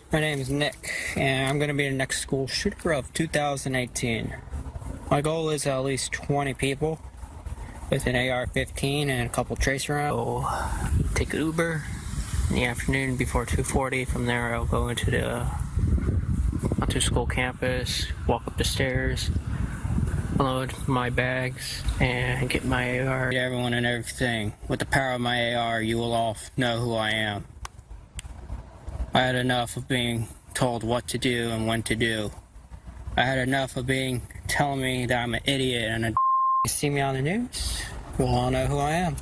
My name is Nick, and I'm going to be the next school shooter of 2018. My goal is at least 20 people with an AR-15 and a couple tracer rounds. I'll take an Uber in the afternoon before 2:40. From there, I'll go onto school campus, walk up the stairs, load my bags, and get my AR. Everyone and everything. With the power of my AR, you will all know who I am. I had enough of being told what to do and when to do. I had enough of being telling me that I'm an idiot and you see me on the news, you'll all know who I am.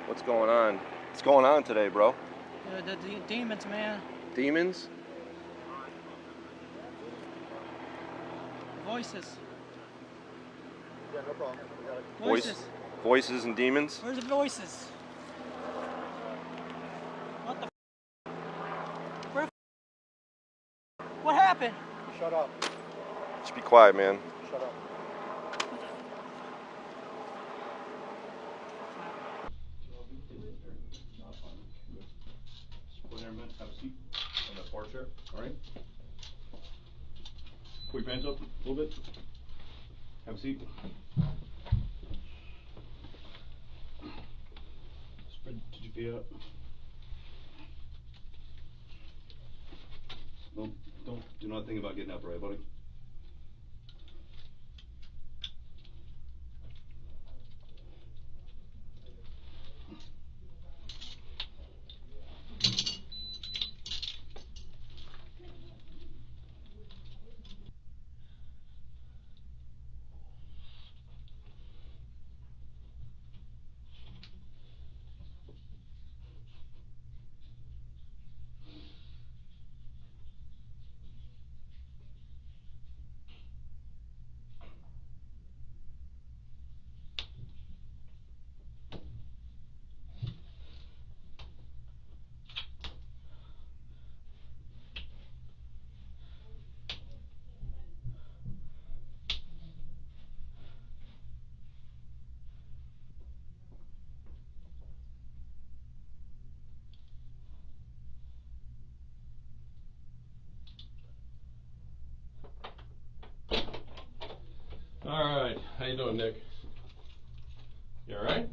What's going on? What's going on today, bro? The demons, man. Demons? Voices. Yeah, no problem. Voices. Voices and demons? Where's the voices? What the What happened? Shut up. Just be quiet, man. Shut up. Put your hand, have a seat on that bar chair, alright? Put your hands up a little bit. Have a seat. Spread your feet out. Do not think about getting up, right, buddy? Alright, how you doing, Nick? You alright?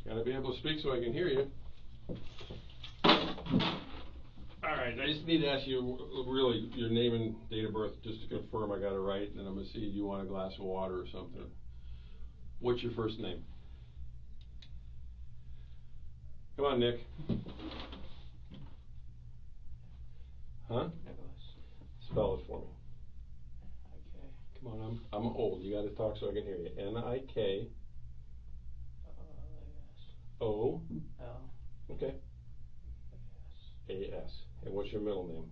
Gotta be able to speak so I can hear you. Alright, I just need to ask you really your name and date of birth just to confirm I got it right, and then I'm gonna see if you want a glass of water or something. What's your first name? Come on, Nick. Huh? Nikolas. Spell it for me. Okay. Come on, I'm old. You gotta talk so I can hear you. N-I-K. O. L. Okay. A-S. And what's your middle name?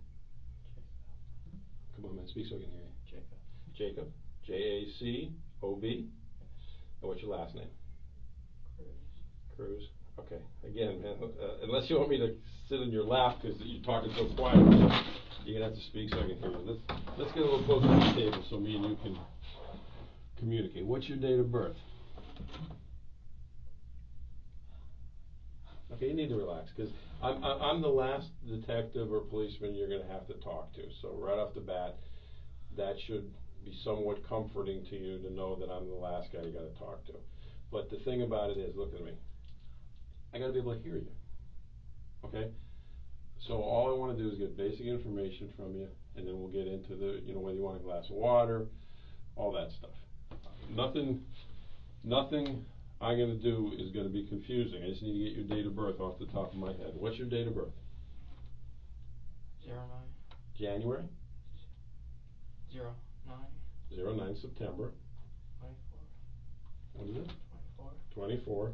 Come on, man, speak so I can hear you. Jacob. Jacob. J-A-C-O-B. And what's your last name? Cruz. Cruz. Okay. Again, man, unless you want me to sit in your lap because you're talking so quiet, you're gonna have to speak so I can hear you. Let's get a little closer to the table so me and you can communicate. What's your date of birth? Okay, you need to relax because I'm the last detective or policeman you're going to have to talk to. So right off the bat, that should be somewhat comforting to you to know that I'm the last guy you got to talk to. But the thing about it is, look at me. I got to be able to hear you. Okay? So all I want to do is get basic information from you, and then we'll get into the, whether you want a glass of water, all that stuff. Nothing I'm going to do is going to be confusing. I just need to get your date of birth off the top of my head. What's your date of birth? 09. January? 09. 09 September. 24. What is it? 24. 24.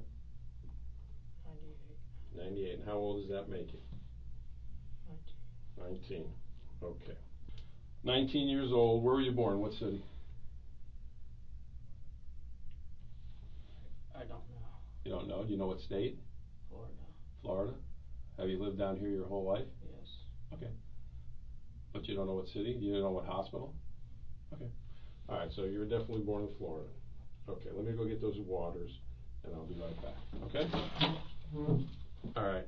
98. 98. And how old does that make you? 19. 19. Okay. 19 years old. Where were you born? What city? I don't know. You don't know? Do you know what state? Florida. Florida? Have you lived down here your whole life? Yes. Okay. But you don't know what city? You don't know what hospital? Okay. Alright, so you were definitely born in Florida. Okay, let me go get those waters. and I'll be right back, okay? All right.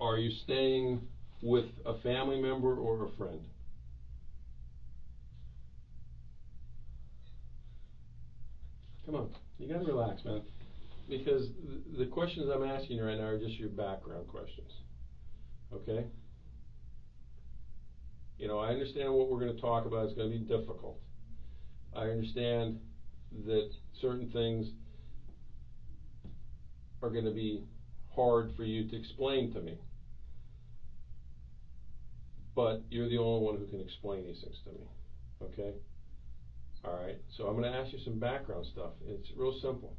Are you staying with a family member or a friend? Come on, you gotta relax, man. Because the questions I'm asking you right now are just your background questions, okay? You know, I understand what we're going to talk about is going to be difficult. I understand that certain things are going to be hard for you to explain to me. But you're the only one who can explain these things to me, okay? All right, so I'm going to ask you some background stuff. It's real simple.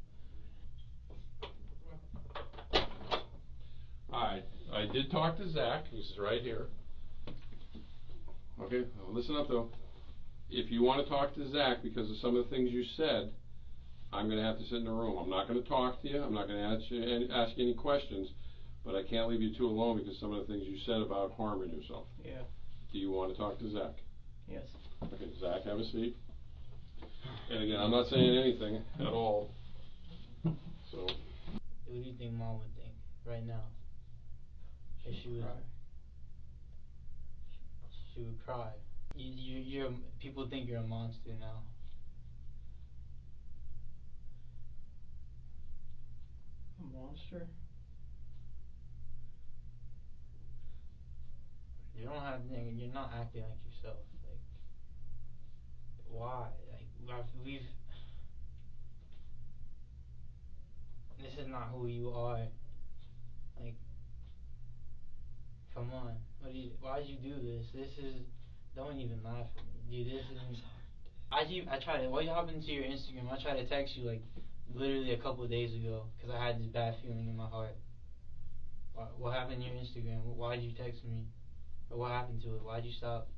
All right, I did talk to Zach, who's right here. Okay, well, listen up though. If you want to talk to Zach because of some of the things you said, I'm going to have to sit in the room. I'm not going to talk to you. I'm not going to ask you any questions, but I can't leave you two alone because some of the things you said about harming yourself. Yeah. Do you want to talk to Zach? Yes. Okay, Zach, have a seat. And again, I'm not saying anything at all. So. What do you think Mom would think right now? If she would cry. She would cry. You're people think you're a monster now. A monster? You don't have. You're not acting like yourself. Like, why? Like, we've. This is not who you are. Like, come on. Why'd you do this? This is. Don't even laugh at me, dude. This is. I tried to. What happened to your Instagram? I tried to text you like literally a couple of days ago because I had this bad feeling in my heart. What happened to your Instagram? Why'd you text me? Or what happened to it? Why'd you stop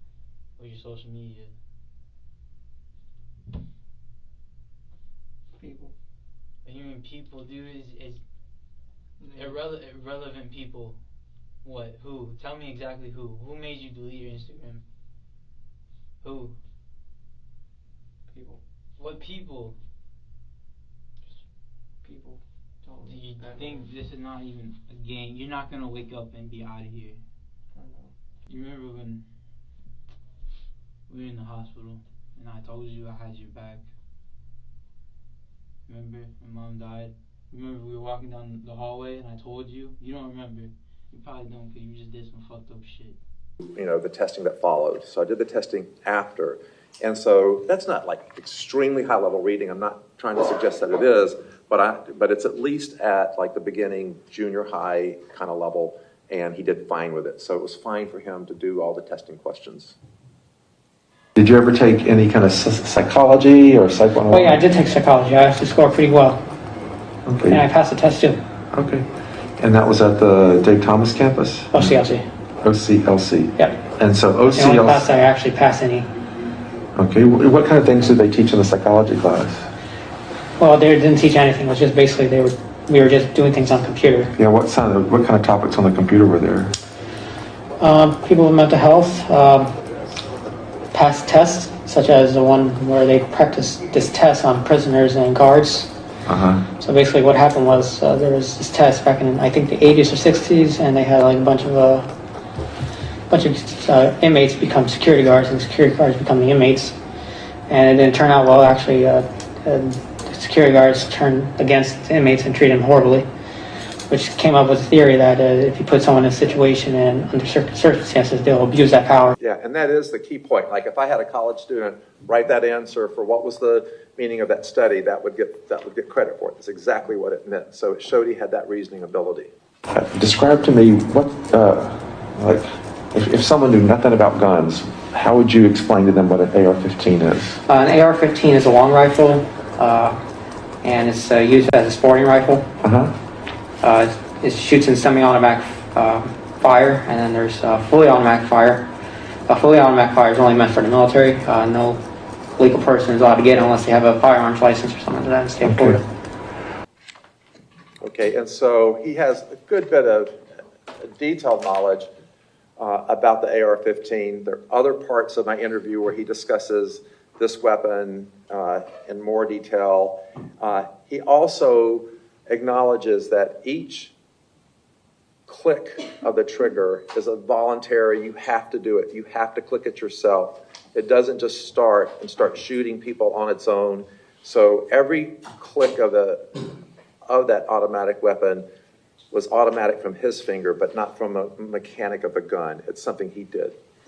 with your social media? People. What do you mean people, dude? Is irrelevant people. What? Who? Tell me exactly who. Who made you delete your Instagram? Who? People. What people? Just people. Do you think this is not even a game? You're not gonna wake up and be out of here. I know. You remember when we were in the hospital and I told you I had your back? Remember when Mom died? Remember we were walking down the hallway and I told you? You don't remember. You probably don't because you just did some fucked up shit. You know, the testing that followed. So I did the testing after. And so that's not like extremely high level reading. I'm not trying to suggest that it is, but it's at least at like the beginning junior high kind of level, and he did fine with it. So it was fine for him to do all the testing questions. Did you ever take any kind of psychology or psychoanalysis? Oh yeah, I did take psychology. I actually scored pretty well. Okay. And I passed the test too. Okay. And that was at the Dave Thomas campus? OCLC. OCLC. Yep. And so The only OCLC. class I actually passed any. Okay. What kind of things did they teach in the psychology class? Well, they didn't teach anything. It was just basically we were just doing things on computer. Yeah. What kind of topics on the computer were there? People with mental health, past tests, such as the one where they practiced this test on prisoners and guards. So basically what happened was there was this test back in, I think, the 80s or 60s, and they had like a bunch of inmates become security guards and security guards become the inmates. And it didn't turn out well. Actually, security guards turned against the inmates and treated them horribly, which came up with a theory that if you put someone in a situation and under certain circumstances, they'll abuse that power. Yeah, and that is the key point. Like if I had a college student write that answer for what was the meaning of that study, that would get credit for it. That's exactly what it meant. So it showed he had that reasoning ability. Describe to me what, if someone knew nothing about guns, how would you explain to them what an AR-15 is? An AR-15 is a long rifle, and it's used as a sporting rifle. It shoots in semi-automatic fire, and then there's fully automatic fire. Fully automatic fire is only meant for the military. No legal person is allowed to get it unless they have a firearms license or something like that in the state of Florida. Okay, and so he has a good bit of detailed knowledge about the AR-15. There are other parts of my interview where he discusses this weapon in more detail. He also acknowledges that each click of the trigger is a voluntary, you have to do it. You have to click it yourself. It doesn't just start shooting people on its own. So every click of that automatic weapon was automatic from his finger, but not from a mechanic of a gun. It's something he did.